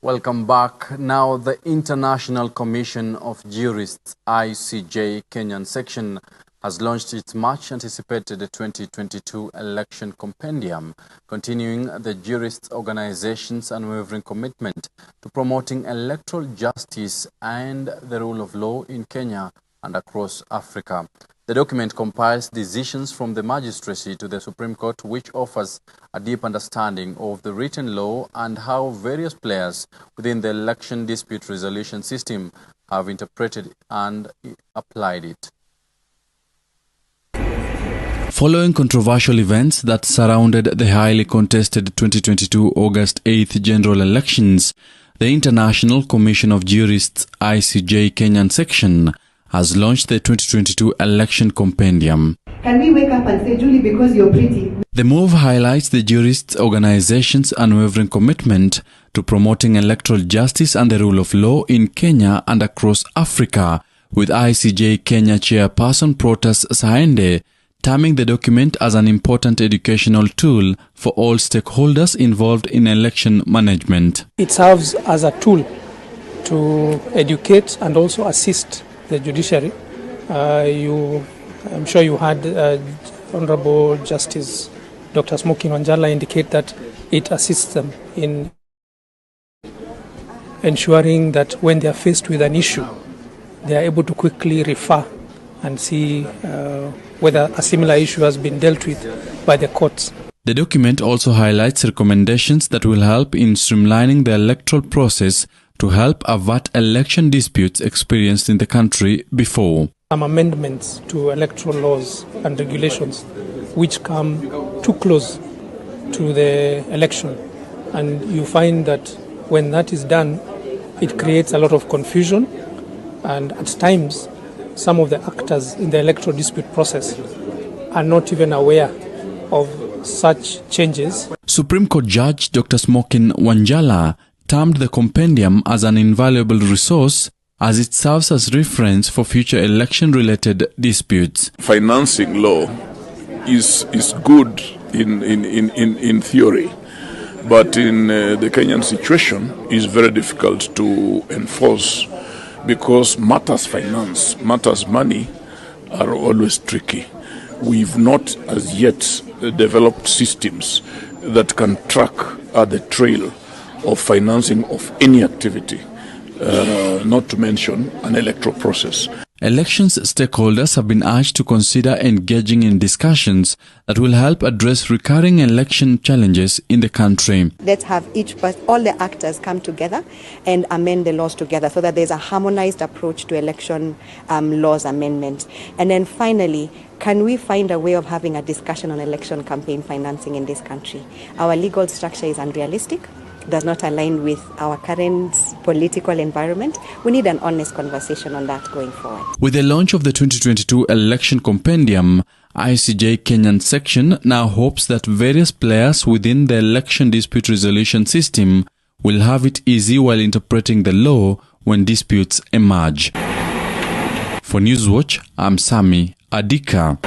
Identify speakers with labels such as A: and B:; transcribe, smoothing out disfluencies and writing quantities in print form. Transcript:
A: Welcome back. Now, the International Commission of Jurists, ICJ Kenyan section, has launched its much-anticipated 2022 election compendium, continuing the jurists' organization's unwavering commitment to promoting electoral justice and the rule of law in Kenya and across Africa. The document compiles decisions from the magistracy to the Supreme Court, which offers a deep understanding of the written law and how various players within the election dispute resolution system have interpreted and applied it. Following controversial events that surrounded the highly contested 2022 August 8th general elections, the International Commission of Jurists ICJ Kenyan section has launched the 2022 election compendium.
B: Can we wake up and say, Julie, because you're pretty?
A: The move highlights the jurists' organization's unwavering commitment to promoting electoral justice and the rule of law in Kenya and across Africa, with ICJ Kenya chairperson Protas Saende terming the document as an important educational tool for all stakeholders involved in election management.
C: It serves as a tool to educate and also assist the judiciary. I'm sure you had Honorable Justice Dr. Smokin Wanjala indicate that it assists them in ensuring that when they are faced with an issue, they are able to quickly refer and see whether a similar issue has been dealt with by the courts.
A: The document also highlights recommendations that will help in streamlining the electoral process to help avert election disputes experienced in the country before.
C: Some amendments to electoral laws and regulations which come too close to the election, and you find that when that is done, it creates a lot of confusion, and at times some of the actors in the electoral dispute process are not even aware of such changes.
A: Supreme Court Judge Dr. Smokin Wanjala termed the compendium as an invaluable resource as it serves as reference for future election-related disputes.
D: Financing law is good in theory, but in the Kenyan situation is very difficult to enforce because matters finance, matters money are always tricky. We've not as yet developed systems that can track the trail of financing of any activity, not to mention an electoral process.
A: Elections stakeholders have been urged to consider engaging in discussions that will help address recurring election challenges in the country.
B: Let's have all the actors come together and amend the laws together so that there's a harmonized approach to election laws amendment. And then finally, can we find a way of having a discussion on election campaign financing in this country? Our legal structure is unrealistic, does not align with our current political environment. We need an honest conversation on that going forward.
A: With the launch of the 2022 election compendium, ICJ Kenyan section now hopes that various players within the election dispute resolution system will have it easy while interpreting the law when disputes emerge. For Newswatch, I'm Sami Adika.